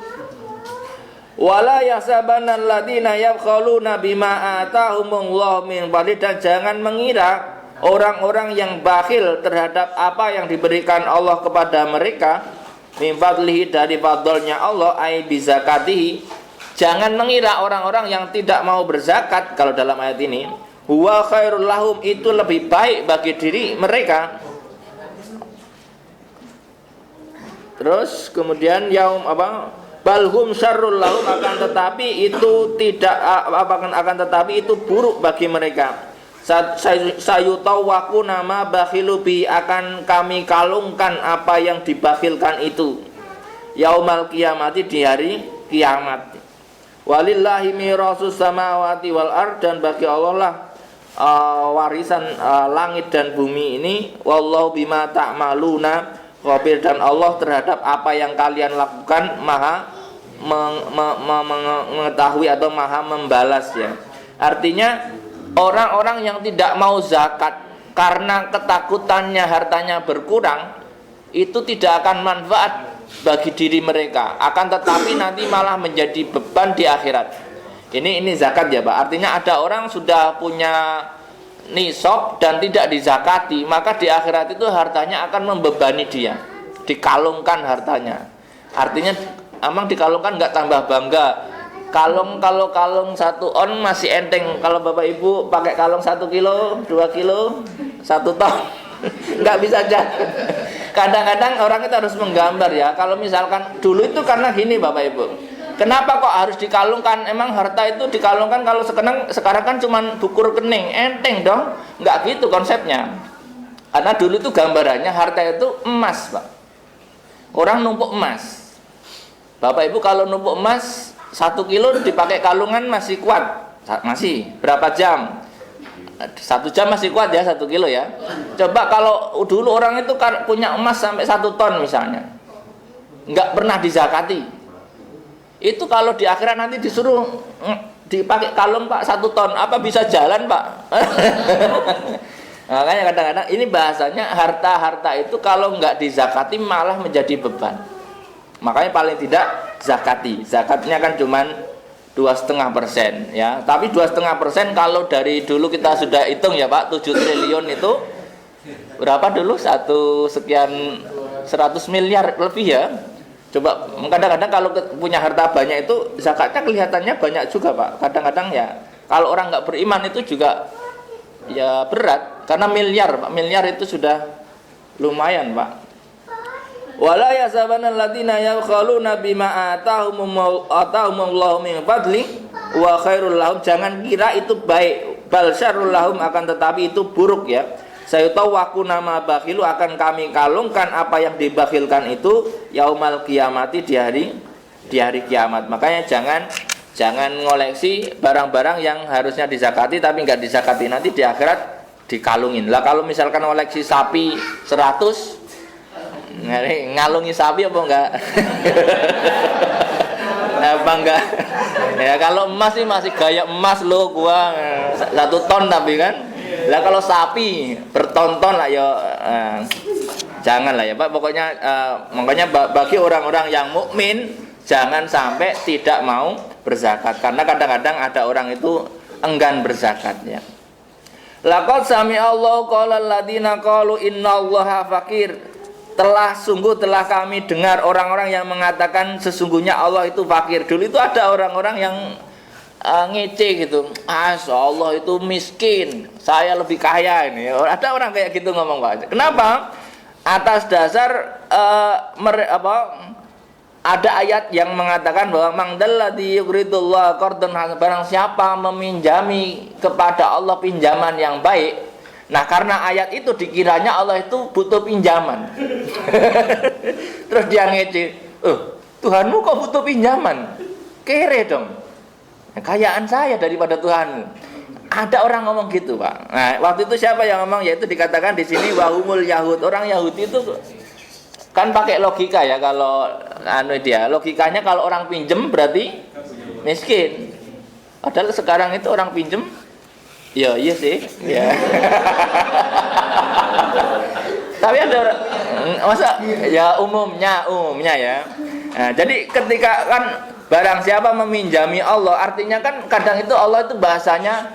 Wala yahsabanna alladziina yabkhaluna bima ataahumullahu min fadli, dan jangan mengira orang-orang yang bakhil terhadap apa yang diberikan Allah kepada mereka, min fadlihi dari fadlnya Allah ai bi zakatihi. Jangan mengira orang-orang yang tidak mau berzakat kalau dalam ayat ini huwa khairul lahum itu lebih baik bagi diri mereka. Terus kemudian yaum apa? Balhum syarrul lahum akan tetapi itu tidak akan tetapi itu buruk bagi mereka. Sayutawaku nama bakhilu bi akan kami kalungkan apa yang dibakhilkan itu. Yaumal kiamati di hari kiamat. Walillahi mirasus samawati wal ard dan bagi Allah lah warisan langit dan bumi ini. Wallahu bima ta'maluna khabir dan Allah terhadap apa yang kalian lakukan maha mengetahui atau maha membalas ya. Artinya orang-orang yang tidak mau zakat karena ketakutannya hartanya berkurang itu tidak akan manfaat bagi diri mereka, akan tetapi nanti malah menjadi beban di akhirat. Ini zakat ya Pak. Artinya ada orang sudah punya nisab dan tidak dizakati, maka di akhirat itu hartanya akan membebani dia. Dikalungkan hartanya. Artinya emang dikalungkan nggak tambah bangga. Kalau kalung 1 on masih enteng. Kalau Bapak Ibu pakai kalung 1 kilo, 2 kilo, 1 ton nggak bisa jalan. Kadang-kadang orang itu harus menggambar ya. Kalau misalkan dulu itu karena gini Bapak Ibu, kenapa kok harus dikalungkan? Emang harta itu dikalungkan kalau sekarang kan cuman bukur kening, enteng dong. Nggak gitu konsepnya. Karena dulu itu gambarannya harta itu emas Pak. Orang numpuk emas. Bapak Ibu kalau numpuk emas 1 kilo dipakai kalungan masih kuat. Masih berapa jam? 1 jam masih kuat ya 1 kilo ya. Coba kalau dulu orang itu punya emas sampai 1 ton misalnya, nggak pernah dizakati. Itu kalau di akhirat nanti disuruh dipakai kalung Pak 1 ton, apa bisa jalan Pak? Makanya kadang-kadang ini bahasanya harta-harta itu kalau nggak dizakati malah menjadi beban. Makanya paling tidak zakati. Zakatnya kan cuman 2,5% ya. Tapi 2,5% kalau dari dulu kita sudah hitung ya Pak, 7 triliun itu berapa dulu? 100 miliar lebih ya. Coba kadang-kadang kalau punya harta banyak itu zakatnya kelihatannya banyak juga Pak. Kadang-kadang ya kalau orang nggak beriman itu juga ya berat karena miliar Pak. Miliar itu sudah lumayan Pak. Wala yasabanal ladina yaquluna bima atahumullahu min fadli wa khairul lahum. Jangan kira itu baik, bal syarrul lahum akan tetapi itu buruk ya. Sayutawaku nama bakhilu akan kami kalungkan apa yang dibakhilkan itu yaumal kiamati di hari kiamat. Makanya jangan ngoleksi barang-barang yang harusnya dizakati tapi enggak dizakati, nanti di akhirat dikalungin. Lah kalau misalkan ngoleksi sapi 100 ngalungi sapi apa enggak? Apa enggak? Ya kalau emas sih masih gaya emas loh gua 1 ton tapi kan. Lah kalau sapi bertonton lah ya jangan lah ya Pak. Pokoknya makanya bagi orang-orang yang mukmin jangan sampai tidak mau berzakat karena kadang-kadang ada orang itu enggan berzakatnya. Laqad sami'allahu qaulal ladina qalu innallaha faqir. Sungguh telah kami dengar orang-orang yang mengatakan sesungguhnya Allah itu fakir. Dulu itu ada orang-orang yang ngece gitu. Allah itu miskin, saya lebih kaya ini. Ada orang kayak gitu ngomong Pak. Kenapa? Atas dasar ada ayat yang mengatakan bahwa mangdalladzi yuqridullah qardan hasan, barang siapa meminjami kepada Allah pinjaman yang baik. Nah karena ayat itu dikiranya Allah itu butuh pinjaman. Terus dia ngece, Tuhanmu kok butuh pinjaman? Kere dong, kekayaan saya daripada Tuhanmu. Ada orang ngomong gitu Pak. Nah waktu itu siapa yang ngomong? Yaitu dikatakan di sini wahumul Yahud. Orang Yahudi itu kan pakai logika ya. Kalau dia logikanya kalau orang pinjem berarti miskin. Padahal sekarang itu orang pinjem ya iya sih ya. Tapi ada orang masa ya umumnya ya. Nah, jadi ketika kan barang siapa meminjami Allah, artinya kan kadang itu Allah itu bahasanya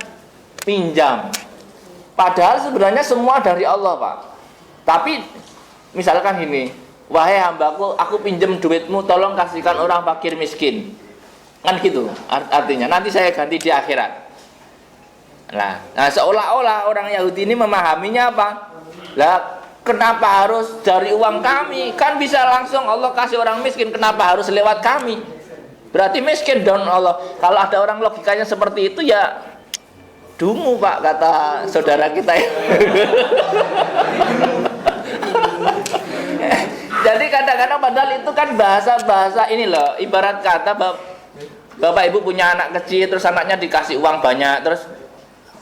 pinjam. Padahal sebenarnya semua dari Allah Pak. Tapi misalkan ini wahai hambaku, aku pinjam duitmu, tolong kasihkan orang fakir miskin. Kan gitu artinya, nanti saya ganti di akhirat. Nah seolah-olah orang Yahudi ini memahaminya apa? Lah, kenapa harus dari uang kami? Kan bisa langsung Allah kasih orang miskin, kenapa harus lewat kami? Berarti miskin dong Allah. Kalau ada orang logikanya seperti itu ya dungu Pak, kata saudara kita ya. Jadi kadang-kadang padahal itu kan bahasa-bahasa ini loh, ibarat kata Bapak Ibu punya anak kecil, terus anaknya dikasih uang banyak, terus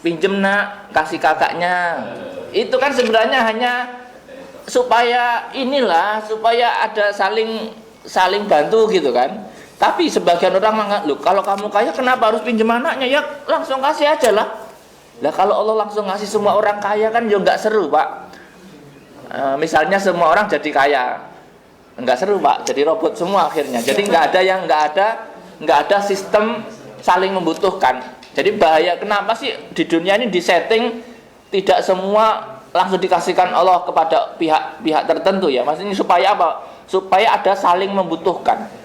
pinjem nak, kasih kakaknya. Itu kan sebenarnya hanya supaya supaya ada saling bantu gitu kan. Tapi sebagian orang menganggap, loh kalau kamu kaya kenapa harus pinjem anaknya? Ya langsung kasih aja lah. Lah kalau Allah langsung ngasih semua orang kaya kan ya nggak seru Pak. Misalnya semua orang jadi kaya, nggak seru Pak. Jadi robot semua akhirnya. Jadi nggak ada sistem saling membutuhkan. Jadi bahaya. Kenapa sih di dunia ini disetting tidak semua langsung dikasihkan Allah kepada pihak tertentu ya? Maksudnya supaya apa? Supaya ada saling membutuhkan.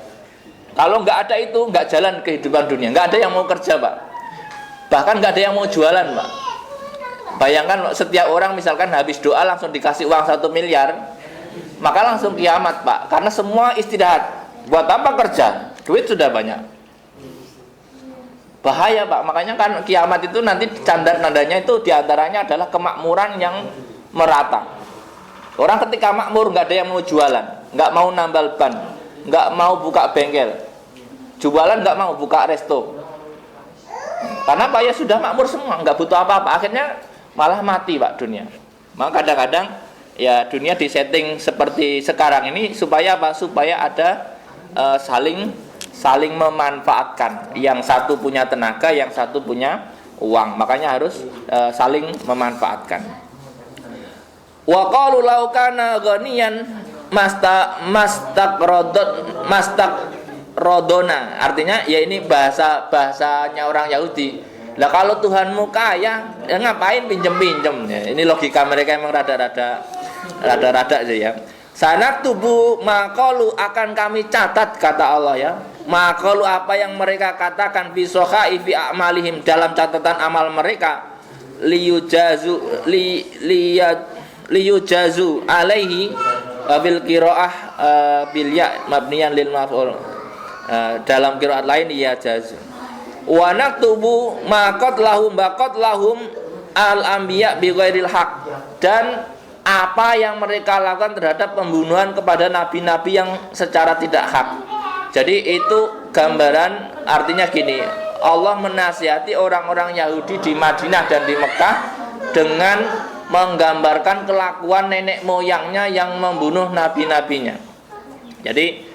Kalau nggak ada itu nggak jalan kehidupan dunia. Nggak ada yang mau kerja Pak. Bahkan nggak ada yang mau jualan Pak. Bayangkan setiap orang misalkan habis doa langsung dikasih uang 1 miliar, maka langsung kiamat Pak. Karena semua istirahat. Buat apa kerja? Duit sudah banyak. Bahaya Pak. Makanya kan kiamat itu nanti tanda-tandanya itu diantaranya adalah kemakmuran yang merata. Orang ketika makmur nggak ada yang mau jualan, nggak mau nambal ban, nggak mau buka bengkel, jualan nggak mau buka resto. Karena Pak ya sudah makmur semua, nggak butuh apa-apa. Akhirnya malah mati Pak dunia. Maka kadang-kadang ya dunia disetting seperti sekarang ini supaya apa? Supaya ada saling memanfaatkan. Yang satu punya tenaga, yang satu punya uang. Makanya harus saling memanfaatkan. Wa qalu law kana ghaniyan mastakrodona. Artinya ya ini bahasanya orang Yahudi. Lah kalau Tuhanmu kaya, ya ngapain pinjem-pinjem? Ya, ini logika mereka emang rada-rada sih ya. Sanak tubuh maqalu akan kami catat kata Allah ya. Maqalu apa yang mereka katakan fi sohai fi a'malihim dalam catatan amal mereka liyujazu alaihi bil qiraah bil ya mabniyan lil maf'ul. Dalam qiraat lain ya jazu. Wa naktubu maqat lahum al anbiya bi ghairil haq, dan apa yang mereka lakukan terhadap pembunuhan kepada nabi-nabi yang secara tidak hak. Jadi itu gambaran, artinya gini, Allah menasihati orang-orang Yahudi di Madinah dan di Mekah dengan menggambarkan kelakuan nenek moyangnya yang membunuh nabi-nabinya. Jadi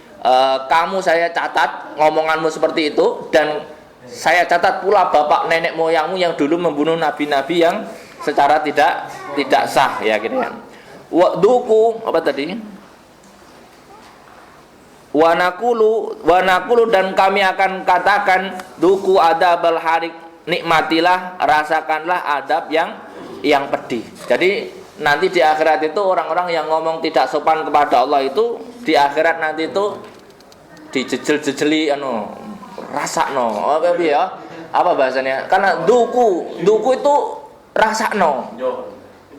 kamu saya catat ngomonganmu seperti itu, dan saya catat pula bapak nenek moyangmu yang dulu membunuh nabi-nabi yang secara tidak sah ya gitu ya. Wa duku apa tadi? Wa naqulu dan kami akan katakan duku adabal harik, nikmatilah, rasakanlah adab yang pedih. Jadi nanti di akhirat itu orang-orang yang ngomong tidak sopan kepada Allah itu di akhirat nanti itu dijejel-jejeli rasakno. Apa ya? Apa bahasanya? Karena duku itu rasakno.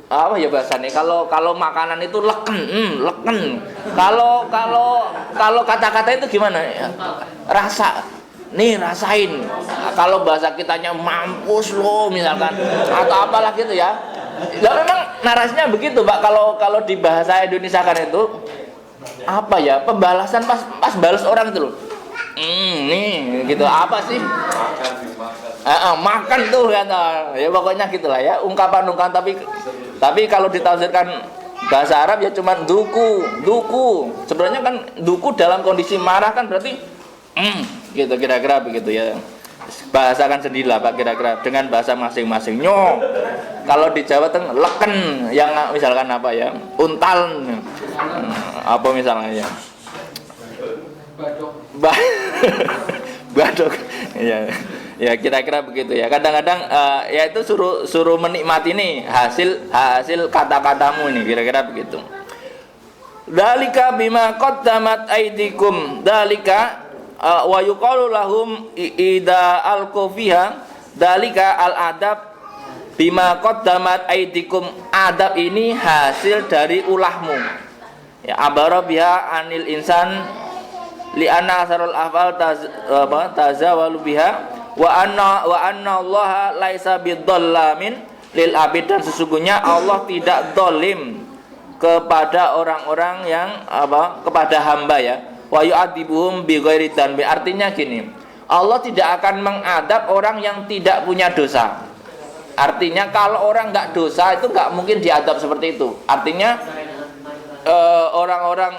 Apa ya bahasanya? Kalau makanan itu leken. Kalau kata-kata itu gimana ya? Rasa. Nih rasain. Kalau bahasa kitanya mampus lo misalkan atau apalah gitu ya. Lah memang narasinya begitu, Pak. Kalau di bahasa Indonesia kan itu apa ya? Pembalasan pas balas orang itu loh. Nih gitu apa sih? Makan tuh kata. Ya pokoknya gitulah ya, ungkapan-ungkapan tapi kalau ditafsirkan bahasa Arab ya cuma duku. Sebenarnya kan duku dalam kondisi marah kan berarti gitu kira-kira begitu ya. Bahasakan sendirilah Pak kira-kira dengan bahasa masing-masing. Kalau di Jawa Tengah leken yang misalkan apa ya? Untal. Apa misalnya ya? Badok. Ya kira-kira begitu ya. Kadang-kadang ya itu suruh menikmati nih hasil kata-katamu ini kira-kira begitu. Dalika bima qaddamat aydikum. Dalika wa yuqalu lahum ida al-kofiha. Dalika al-adab bima qaddamat aydikum. Adab ini hasil dari ulahmu. Ya, abara biha anil insan li anna asarul afal tazawalu biha wa anna allaha laisa bidzallamin lil abid, dan sesungguhnya Allah tidak dolim kepada orang-orang yang kepada hamba ya. Wa yu'adzibuhum bighairi dzanbi. Artinya gini, Allah tidak akan mengadab orang yang tidak punya dosa. Artinya kalau orang nggak dosa itu nggak mungkin diadab seperti itu. Artinya orang-orang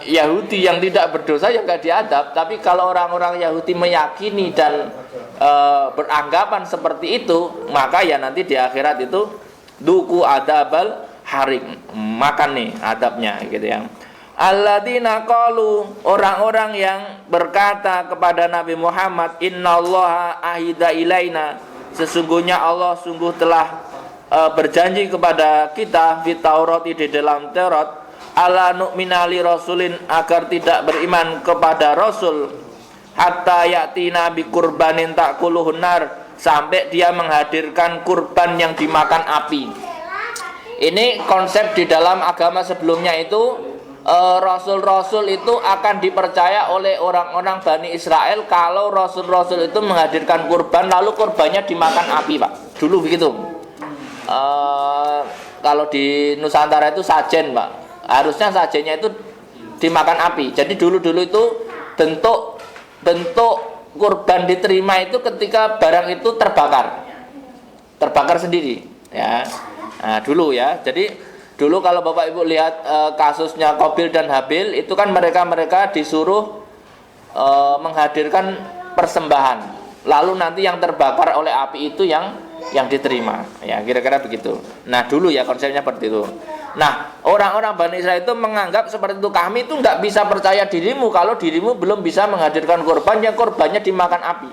Yahudi yang tidak berdosa ya nggak diadab. Tapi kalau orang-orang Yahudi meyakini dan beranggapan seperti itu, maka ya nanti di akhirat itu duku adabal harik, makan nih adabnya gitu ya. Alladzina qalu, orang-orang yang berkata kepada Nabi Muhammad, innallaha ahida ilaina, sesungguhnya Allah sungguh telah berjanji kepada kita fit Taurat, di dalam Taurat, ala nu'mina li rasulin, agar tidak beriman kepada rasul, hatta yatina bi kurbanin ta'kuluhun nar, sampai dia menghadirkan kurban yang dimakan api. Ini konsep di dalam agama sebelumnya itu, rasul-rasul itu akan dipercaya oleh orang-orang Bani Israel kalau rasul-rasul itu menghadirkan kurban lalu kurbannya dimakan api, Pak. Dulu begitu. Kalau di Nusantara itu sajen, Pak. Harusnya sajennya itu dimakan api. Jadi dulu-dulu itu bentuk kurban diterima itu ketika barang itu terbakar sendiri ya. Nah, dulu ya. Jadi dulu kalau Bapak Ibu lihat kasusnya Qabil dan Habil, itu kan mereka disuruh menghadirkan persembahan, lalu nanti yang terbakar oleh api itu yang diterima ya, kira-kira begitu. Nah dulu ya konsepnya seperti itu. Nah orang-orang Bani Israil itu menganggap seperti itu, kami itu nggak bisa percaya dirimu kalau dirimu belum bisa menghadirkan korban yang korbannya dimakan api.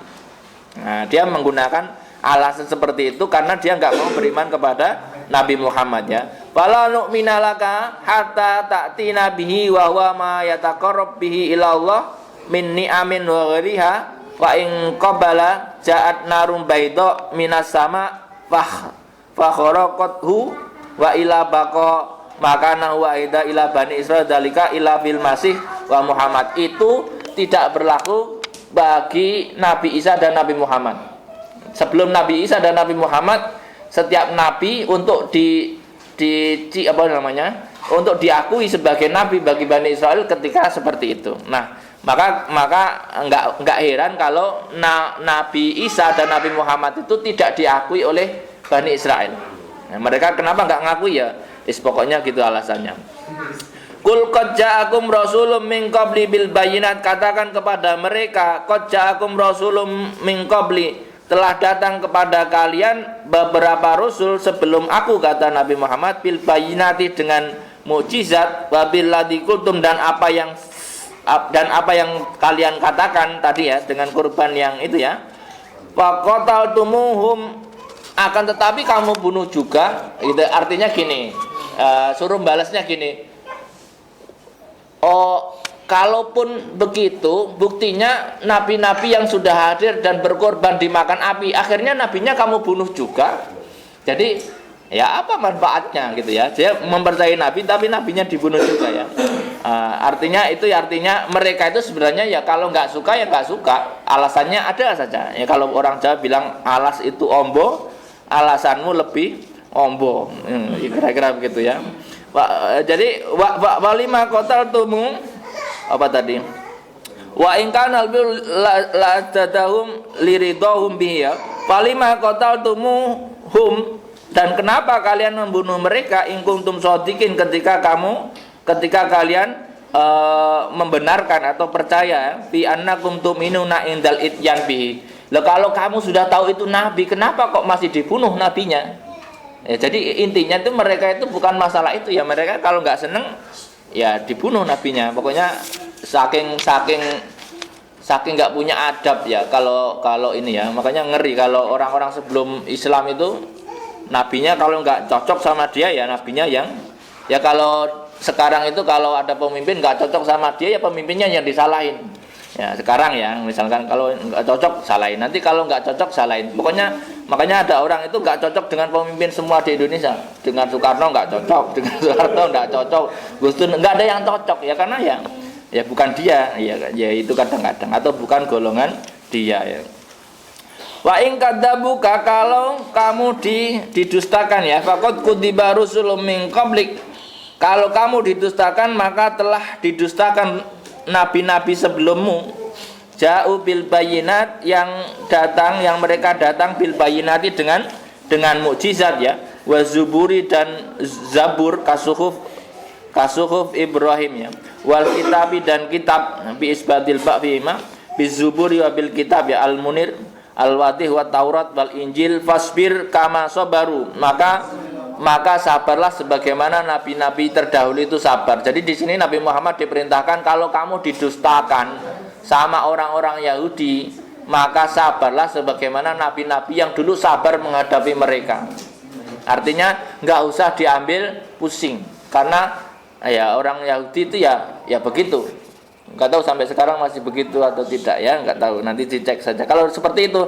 Nah dia menggunakan alasan seperti itu karena dia nggak mau beriman kepada Nabi Muhammad ya. Wala nu'mina laka hatta ta'tina bihi wa huwa ma yataqarrab bihi ila Allah min ni'amin wa ghariha wa in qabala ja'at narum baydha minas sama fa kharaqathu wa ila baqa makana wa ida ila bani Israil dalika ila bil masih wa Muhammad. Itu tidak berlaku bagi Nabi Isa dan Nabi Muhammad. Sebelum Nabi Isa dan Nabi Muhammad, setiap nabi untuk untuk diakui sebagai nabi bagi Bani Israil ketika seperti itu. Nah, maka enggak heran kalau Nabi Isa dan Nabi Muhammad itu tidak diakui oleh Bani Israil. Nah, mereka kenapa enggak ngakui ya? Pokoknya gitu alasannya. Qul qad ja'akum rasulun min qabli bil bayyinat, katakan kepada mereka, qad ja'akum rasulun min qabli, telah datang kepada kalian beberapa rasul sebelum aku, kata Nabi Muhammad, bil bayyinati, dengan mukjizat, wabil ladzi qultum, dan apa yang kalian katakan tadi ya, dengan kurban yang itu ya. Wa qataltumuhum, akan tetapi kamu bunuh juga. Itu artinya gini, suruh balasnya gini. Oh, kalaupun begitu, buktinya nabi-nabi yang sudah hadir dan berkorban dimakan api, akhirnya nabinya kamu bunuh juga. Jadi ya apa manfaatnya gitu ya? Dia mempercayai nabi tapi nabinya dibunuh juga ya. Artinya mereka itu sebenarnya ya kalau nggak suka ya nggak suka. Alasannya ada saja. Ya kalau orang Jawa bilang alas itu ombo, alasanmu lebih ombo. Kira-kira begitu ya. Jadi walima qataltumu apa tadi? Wa in kana la tadahum liridahum bihi. Walima qataltumuhum, dan kenapa kalian membunuh mereka, in kuntum shadiqin, ketika kalian membenarkan atau percaya bi annakum tu'minuna indal ityan bihi. Lah kalau kamu sudah tahu itu nabi, kenapa kok masih dibunuh nabinya? Ya, jadi intinya itu mereka itu bukan masalah itu ya, mereka kalau nggak seneng ya dibunuh nabinya. Pokoknya saking nggak punya adab ya kalau ini ya. Makanya ngeri kalau orang-orang sebelum Islam itu nabinya kalau nggak cocok sama dia ya nabinya yang ya, kalau sekarang itu kalau ada pemimpin nggak cocok sama dia, ya pemimpinnya yang disalahin. Ya sekarang ya, misalkan kalau nggak cocok salahin, nanti kalau nggak cocok salahin. Pokoknya makanya ada orang itu nggak cocok dengan pemimpin semua di Indonesia. Dengan Soekarno nggak cocok, dengan Soeharto nggak cocok, Gus Dur nggak ada yang cocok ya, karena ya bukan dia, ya itu kadang-kadang, atau bukan golongan dia ya. Wa in kadzabuka, kalau kamu didustakan ya, faqad kudziba rusulun min qablik. Kalau kamu didustakan maka telah didustakan nabi-nabi sebelummu. Ja'u bil bayinat, yang mereka datang bil bayinati dengan mukjizat ya. Wa zuburi, dan zabur kasuhuf Ibrahim ya. Wal kitabi, dan kitab bi isbatil ba'fihima bi zuburi wa bil kitab ya, al munir al wadih wa taurat wal injil. Fasbir kama sabaru, maka sabarlah sebagaimana nabi-nabi terdahulu itu sabar. Jadi di sini Nabi Muhammad diperintahkan, kalau kamu didustakan sama orang-orang Yahudi, maka sabarlah sebagaimana nabi-nabi yang dulu sabar menghadapi mereka. Artinya nggak usah diambil pusing, karena ya orang Yahudi itu ya begitu. Nggak tahu sampai sekarang masih begitu atau tidak ya, nggak tahu, nanti dicek saja. Kalau seperti itu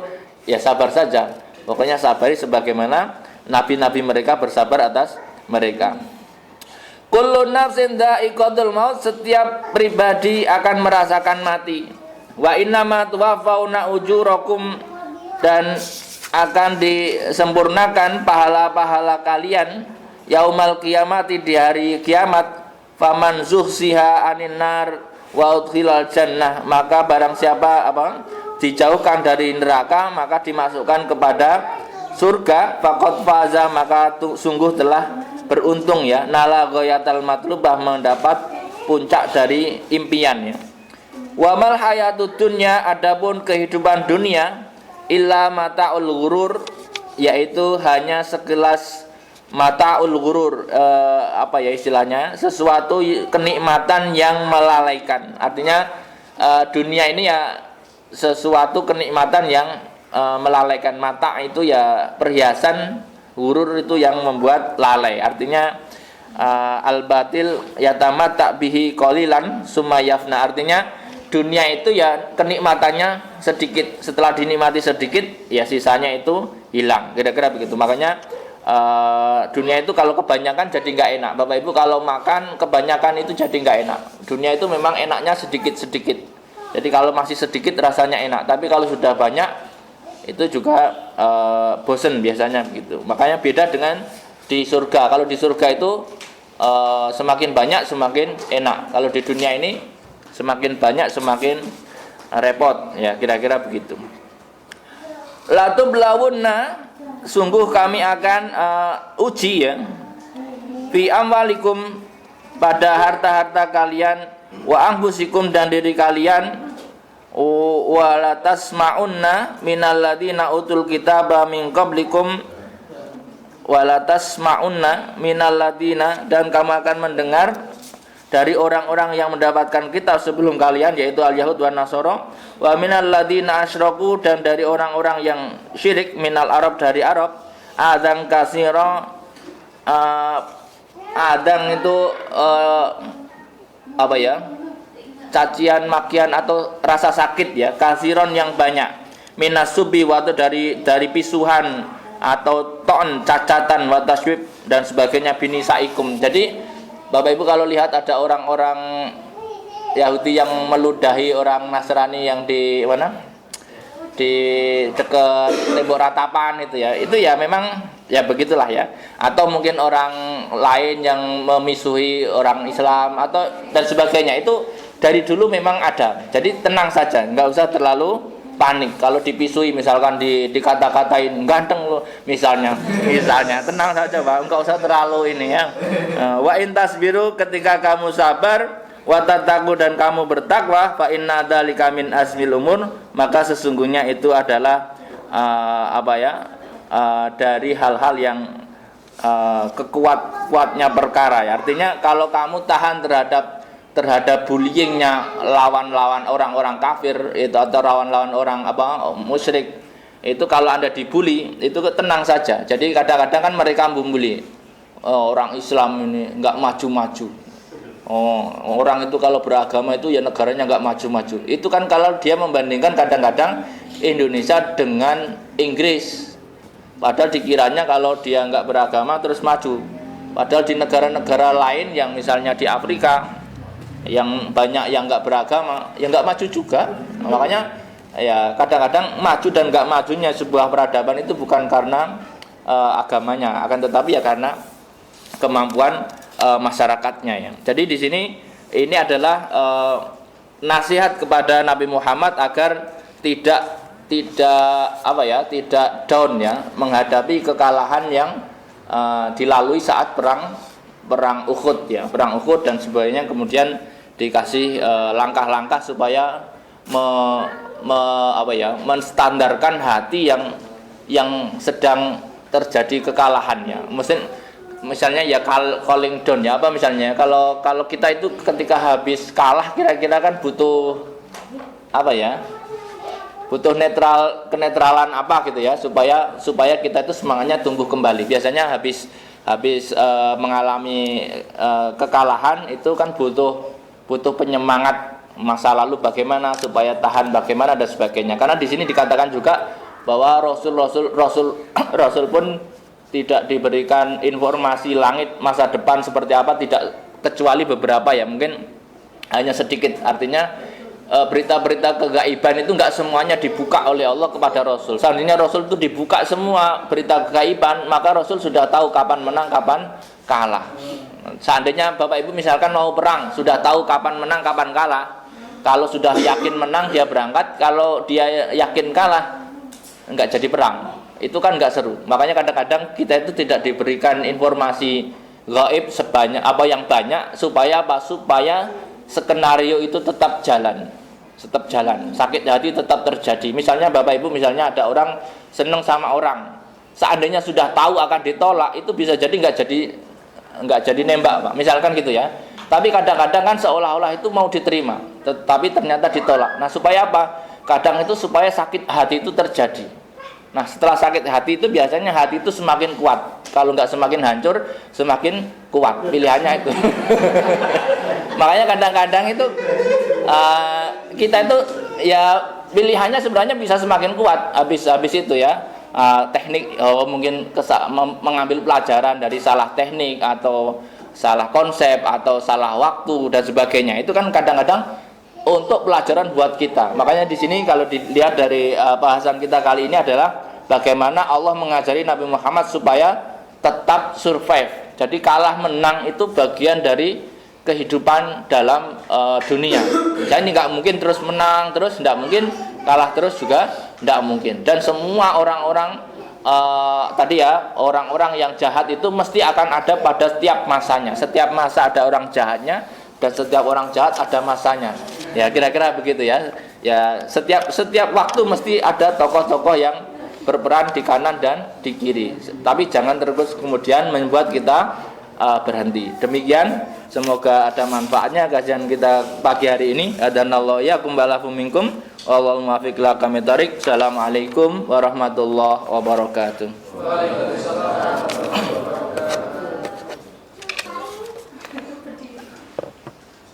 ya sabar saja. Pokoknya sabari sebagaimana nabi-nabi mereka bersabar atas mereka. Kullu nafsin dha'iqatul maut, setiap pribadi akan merasakan mati. Wa innama tuwaffawna ujurakum, dan akan disempurnakan pahala-pahala kalian yaumal qiyamati, di hari kiamat. Faman zuhsiha anin nar wa udkhilal jannah, maka barang siapa dijauhkan dari neraka maka dimasukkan kepada surga. Faqad faza, maka sungguh telah beruntung ya. Nala ghayatal matlubah, mendapat puncak dari impian ya. Wa mal hayatud dunya, adapun kehidupan dunia, illa mataul ghurur, yaitu hanya sekelas mataul ghurur, istilahnya, sesuatu kenikmatan yang melalaikan. Artinya dunia ini ya sesuatu kenikmatan yang melalaikan. Mata itu ya perhiasan, ghurur itu yang membuat lalai. Artinya al-batil yatamatta bihi qalilan summa yafna. Artinya dunia itu ya kenikmatannya sedikit, setelah dinikmati sedikit ya sisanya itu hilang. Kira-kira begitu. Makanya dunia itu kalau kebanyakan jadi nggak enak. Bapak Ibu kalau makan kebanyakan itu jadi nggak enak. Dunia itu memang enaknya sedikit-sedikit. Jadi kalau masih sedikit rasanya enak. Tapi kalau sudah banyak itu juga bosen biasanya begitu. Makanya beda dengan di surga. Kalau di surga itu semakin banyak semakin enak. Kalau di dunia ini semakin banyak semakin repot ya, kira-kira begitu. Latublawunna, sungguh kami akan uji ya, fi amwalikum, pada harta-harta kalian, wa anfusikum, dan diri kalian, wa latasma'unna minal ladzina utul kitaba min qablikum, wa latasma'unna minal ladzina, dan kamu akan mendengar dari orang-orang yang mendapatkan kitab sebelum kalian, yaitu al-Yahud wa Nasara, wa minal ladzina asyraku, dan dari orang-orang yang syirik, minal Arab, dari Arab, adzan katsira. Adzan itu cacian, makian, atau rasa sakit ya, kasiron yang banyak, minasubi, waktu dari pisuhan atau ton, cacatan, wataswib, dan sebagainya, binisaikum. Jadi Bapak Ibu kalau lihat ada orang-orang Yahudi yang meludahi orang Nasrani yang di mana, di dekat tembok ratapan itu ya memang ya begitulah ya. Atau mungkin orang lain yang memisuhi orang Islam atau dan sebagainya, itu dari dulu memang ada. Jadi tenang saja, nggak usah terlalu panik kalau dipisui, misalkan dikata-katain ganteng lo misalnya tenang saja Pak, nggak usah terlalu ini ya. Wa in tasbiru, ketika kamu sabar, wa tattaqu, dan kamu bertakwa, fa inna dzalika min azmil umur, maka sesungguhnya itu adalah dari hal-hal yang kekuatnya perkara ya. Artinya kalau kamu tahan terhadap bullyingnya lawan-lawan orang-orang kafir itu, atau lawan-lawan orang musyrik itu, kalau Anda dibully itu tenang saja. Jadi kadang-kadang kan mereka membuli orang Islam ini nggak maju-maju, Oh, orang itu kalau beragama itu ya negaranya nggak maju-maju. Itu kan kalau dia membandingkan kadang-kadang Indonesia dengan Inggris. Padahal dikiranya kalau dia nggak beragama terus maju. Padahal di negara-negara lain yang misalnya di Afrika yang banyak yang nggak beragama, ya nggak maju juga. Makanya ya kadang-kadang maju dan nggak majunya sebuah peradaban itu bukan karena agamanya, akan tetapi ya karena kemampuan masyarakatnya ya. Jadi di sini ini adalah nasihat kepada Nabi Muhammad agar tidak down ya menghadapi kekalahan yang dilalui saat perang Uhud ya, perang Uhud dan sebagainya, kemudian dikasih langkah-langkah supaya menstandarkan hati yang sedang terjadi kekalahannya. Misalnya ya calling down ya, apa misalnya kalau kita itu ketika habis kalah kira-kira kan butuh butuh kenetralan apa gitu ya, supaya kita itu semangatnya tumbuh kembali. Biasanya habis mengalami kekalahan itu kan butuh penyemangat masa lalu bagaimana supaya tahan bagaimana dan sebagainya. Karena di sini dikatakan juga bahwa rasul pun tidak diberikan informasi langit masa depan seperti apa, tidak kecuali beberapa ya, mungkin hanya sedikit. Artinya berita-berita kegaiban itu enggak semuanya dibuka oleh Allah kepada Rasul. Seandainya Rasul itu dibuka semua berita kegaiban, maka Rasul sudah tahu kapan menang, kapan kalah. Seandainya Bapak Ibu misalkan mau perang, sudah tahu kapan menang, kapan kalah. Kalau sudah yakin menang dia berangkat, kalau dia yakin kalah enggak jadi perang. Itu kan enggak seru. Makanya kadang-kadang kita itu tidak diberikan informasi gaib sebanyak yang banyak supaya skenario itu tetap jalan. Sakit hati tetap terjadi. Misalnya Bapak Ibu misalnya ada orang seneng sama orang, seandainya sudah tahu akan ditolak, itu bisa jadi enggak jadi nembak, Pak. Misalkan gitu ya. Tapi kadang-kadang kan seolah-olah itu mau diterima, tetapi ternyata ditolak. Nah, supaya apa? Kadang itu supaya sakit hati itu terjadi. Nah, setelah sakit hati itu biasanya hati itu semakin kuat. Kalau nggak semakin hancur, semakin kuat. Pilihannya itu. Makanya kadang-kadang itu kita itu ya pilihannya sebenarnya bisa semakin kuat. Habis itu ya teknik mungkin mengambil pelajaran dari salah teknik atau salah konsep atau salah waktu dan sebagainya. Itu kan kadang-kadang untuk pelajaran buat kita. Makanya di sini kalau dilihat dari bahasan kita kali ini adalah bagaimana Allah mengajari Nabi Muhammad supaya tetap survive. Jadi kalah menang itu bagian dari kehidupan dalam dunia. Jadi nggak mungkin terus menang terus, nggak mungkin kalah terus juga nggak mungkin. Dan semua orang-orang orang-orang yang jahat itu mesti akan ada pada setiap masanya. Setiap masa ada orang jahatnya, dan setiap orang jahat ada masanya. Ya kira-kira begitu ya. Ya setiap waktu mesti ada tokoh-tokoh yang berperan di kanan dan di kiri. Tapi jangan terus kemudian membuat kita berhenti. Demikian, semoga ada manfaatnya kajian kita pagi hari ini. Adanallahu yakum balakum minkum. Wallahu muwaffiq ila aqwamit thoriq. Assalamualaikum warahmatullahi wabarakatuh.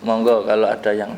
Monggo kalau ada yang